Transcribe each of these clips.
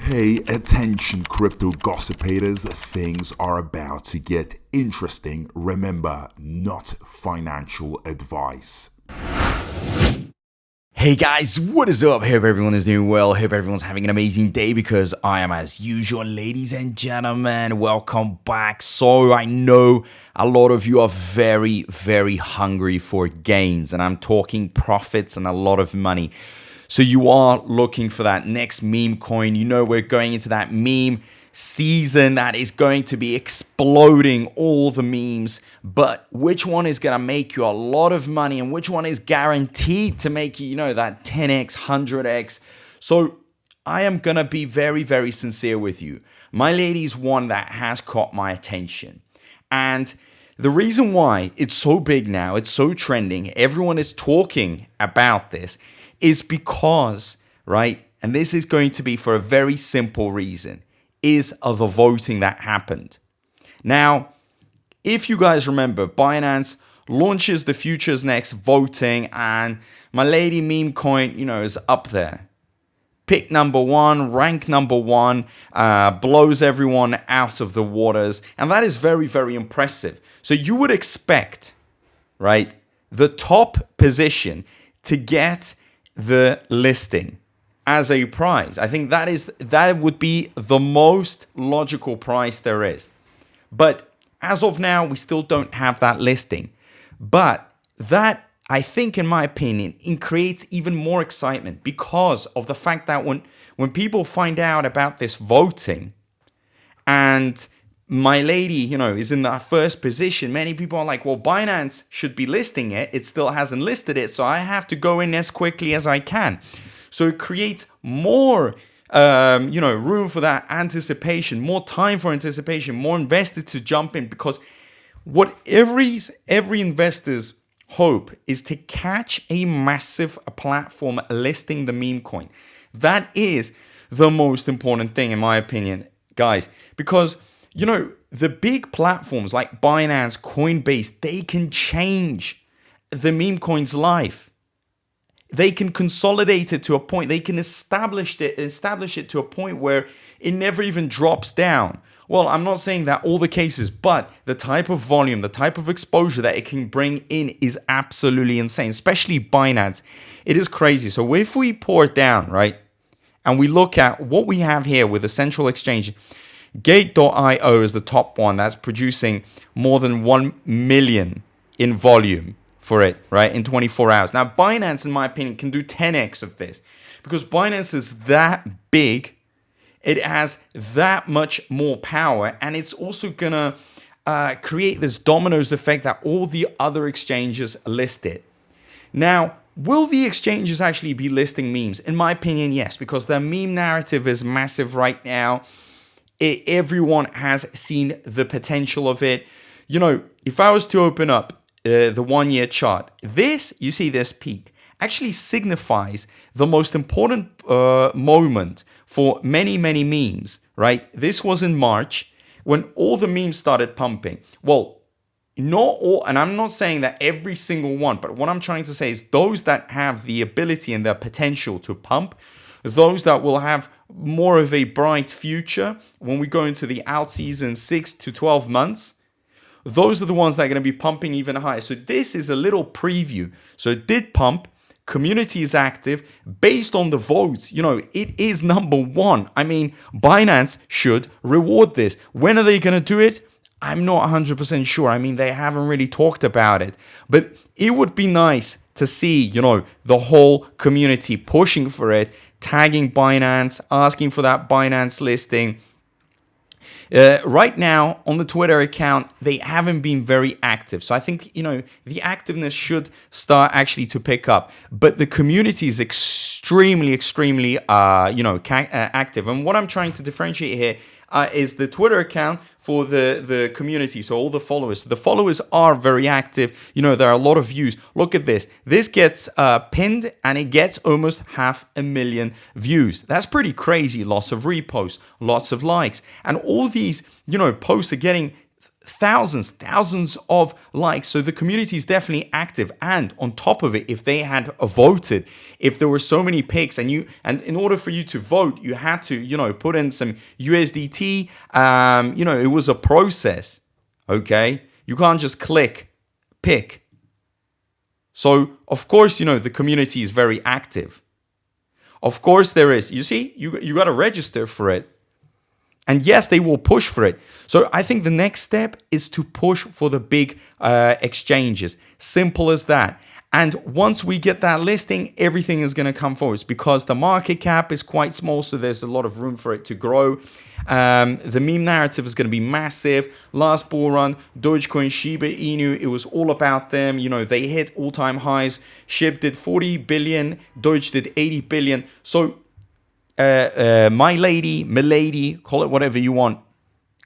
Hey, attention crypto gossipators, things are about to get interesting. Remember, not financial advice. Hey guys, what is up? Hope everyone is doing well. Hope everyone's having an amazing day because I am as usual. Ladies and gentlemen, welcome back. So I know a lot of you are very hungry for gains, and I'm talking profits and a lot of money. So you are looking for that next meme coin. You know we're going into that meme season that is going to be exploding all the memes, but which one is going to make you a lot of money and which one is guaranteed to make you, that 10x, 100x. So I am going to be very sincere with you. Milady is one that has caught my attention. And the reason why it's so big now, it's so trending, everyone is talking about this, is because, right, and this is going to be for a very simple reason, is of the voting that happened. Now, if you guys remember, Binance launches the futures next voting, and Milady Meme Coin, is up there. Pick number one, rank number one, blows everyone out of the waters, and that is very impressive. So you would expect, right, the top position to get the listing as a prize. I think that would be the most logical prize there is. But as of now, we still don't have that listing. But that, I think, in my opinion, creates even more excitement because of the fact that when people find out about this voting and Milady, is in that first position, many people are like, well, Binance should be listing it. It still hasn't listed it, so I have to go in as quickly as I can. So it creates more, room for that anticipation, more time for anticipation, more investors to jump in, because what every investor's hope is to catch a massive platform listing the meme coin. That is the most important thing, in my opinion, guys, because the big platforms like Binance, Coinbase, they can change the meme coin's life. They can consolidate it to a point. They can establish it to a point where it never even drops down. Well, I'm not saying that all the cases, but the type of volume, the type of exposure that it can bring in is absolutely insane, especially Binance. It is crazy. So if we pour it down, right, and we look at what we have here with the central exchange, Gate.io is the top one that's producing more than 1 million in volume for it, right, in 24 hours. Now, Binance, in my opinion, can do 10x of this because Binance is that big. It has that much more power, and it's also going to create this dominoes effect that all the other exchanges list it. Now, will the exchanges actually be listing memes? In my opinion, yes, because the meme narrative is massive right now. Everyone has seen the potential of it. If I was to open up the 1 year chart, you see this peak actually signifies the most important moment for many memes, right? This was in March when all the memes started pumping. Well, not all, and I'm not saying that every single one, but what I'm trying to say is those that have the ability and the potential to pump, those that will have more of a bright future when we go into the out season 6 to 12 months, those are the ones that are going to be pumping even higher. So this is a little preview. So it did pump. Community is active based on the votes. It is number one. I mean, Binance should reward this. When are they going to do it? I'm not 100% sure. I mean, they haven't really talked about it, but it would be nice to see, the whole community pushing for it, tagging Binance, asking for that Binance listing. Right now on the Twitter account, they haven't been very active. So I think, the activeness should start actually to pick up. But the community is extremely, active. And what I'm trying to differentiate here is the Twitter account for the community. So all the followers. The followers are very active. There are a lot of views. Look at this. This gets pinned and it gets almost 500,000 views. That's pretty crazy. Lots of reposts, lots of likes. And all these, posts are getting thousands of likes. So the community is definitely active. And on top of it, if they had voted, if there were so many picks, and in order for you to vote, you had to, put in some USDT. It was a process. Okay, you can't just click pick. So of course, the community is very active. Of course there is. You see, you got to register for it. And yes, they will push for it. So I think the next step is to push for the big exchanges. Simple as that. And once we get that listing, everything is going to come forward because the market cap is quite small. So there's a lot of room for it to grow. The meme narrative is going to be massive. Last bull run, Dogecoin, Shiba Inu, it was all about them. They hit all-time highs. SHIB did 40 billion. Doge did 80 billion. So Milady, call it whatever you want,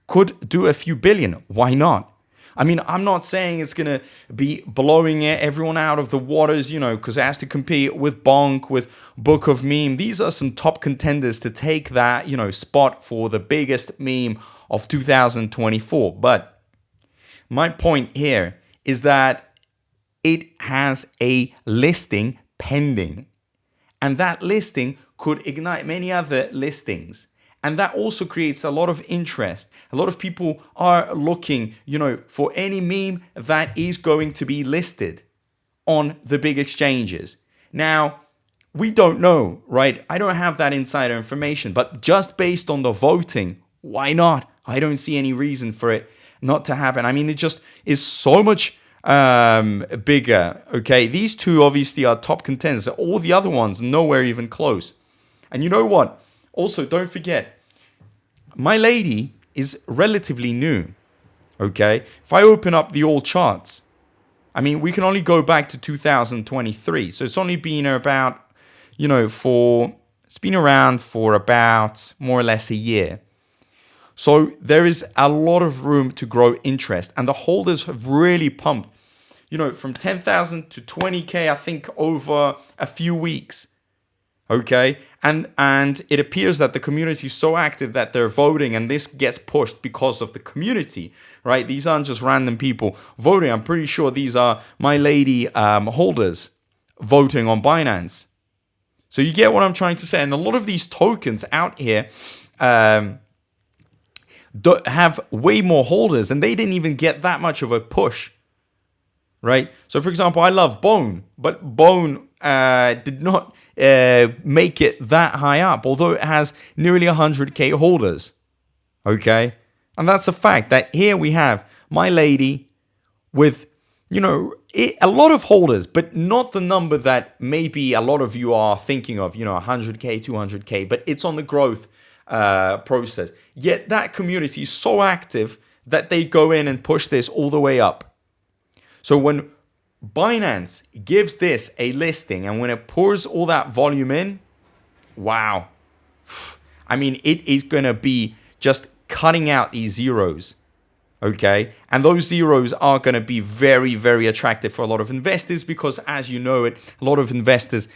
could do a few billion. Why not? I mean, I'm not saying it's going to be blowing everyone out of the waters, because it has to compete with Bonk, with Book of Meme. These are some top contenders to take that, spot for the biggest meme of 2024. But my point here is that it has a listing pending. And that listing could ignite many other listings. And that also creates a lot of interest. A lot of people are looking, for any meme that is going to be listed on the big exchanges. Now, we don't know, right? I don't have that insider information, but just based on the voting, why not? I don't see any reason for it not to happen. I mean, it just is so much bigger. Okay, these two obviously are top contenders. All the other ones, nowhere even close. And you know what? Also, don't forget, Milady is relatively new. Okay, if I open up the all charts, I mean, we can only go back to 2023. So it's only been about, it's been around for about more or less a year. So there is a lot of room to grow interest, and the holders have really pumped, from 10,000 to 20K, I think, over a few weeks. Okay, and it appears that the community is so active that they're voting, and this gets pushed because of the community, right? These aren't just random people voting. I'm pretty sure these are Milady holders voting on Binance. So you get what I'm trying to say. And a lot of these tokens out here have way more holders, and they didn't even get that much of a push, right? So for example, I love Bone, but Bone did not make it that high up, although it has nearly 100K holders. Okay, and that's a fact that here we have Milady with, a lot of holders, but not the number that maybe a lot of you are thinking of, 100K, 200K, but it's on the growth process. Yet that community is so active that they go in and push this all the way up. So when Binance gives this a listing, and when it pours all that volume in, wow. I mean, it is going to be just cutting out these zeros. Okay. And those zeros are going to be very, very attractive for a lot of investors because, as you know, a lot of investors,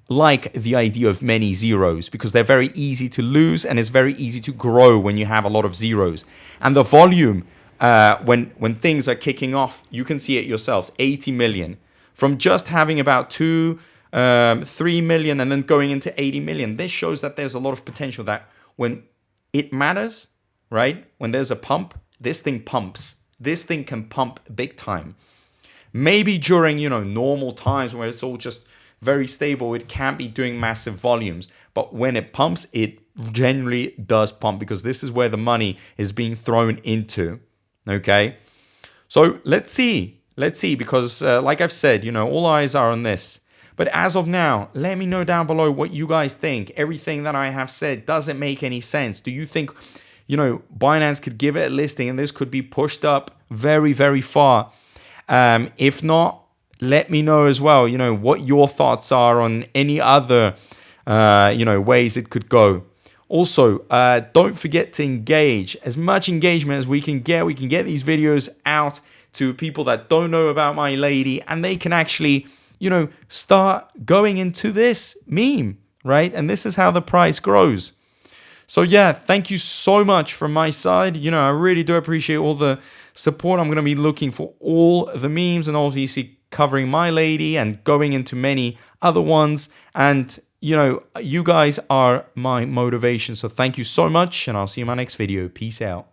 like the idea of many zeros because they're very easy to lose, and it's very easy to grow when you have a lot of zeros. And the volume, when things are kicking off, you can see it yourselves, 80 million. From just having about 3 million and then going into 80 million. This shows that there's a lot of potential that when it matters, right? When there's a pump, this thing pumps. This thing can pump big time. Maybe during, normal times where it's all just very stable, it can't be doing massive volumes. But when it pumps, it generally does pump because this is where the money is being thrown into. Okay, so let's see because like I've said, all eyes are on this. But as of now, let me know down below what you guys think. Everything that I have said, does it make any sense? Do you think, Binance could give it a listing and this could be pushed up very, very far? If not, let me know as well, what your thoughts are on any other, ways it could go. Also, don't forget to engage. As much engagement as we can get these videos out to people that don't know about Milady, and they can actually, start going into this meme, right? And this is how the price grows. So yeah, thank you so much from my side. You know, I really do appreciate all the support. I'm going to be looking for all the memes and obviously covering Milady and going into many other ones. And, you know, you guys are my motivation. So thank you so much, and I'll see you in my next video. Peace out.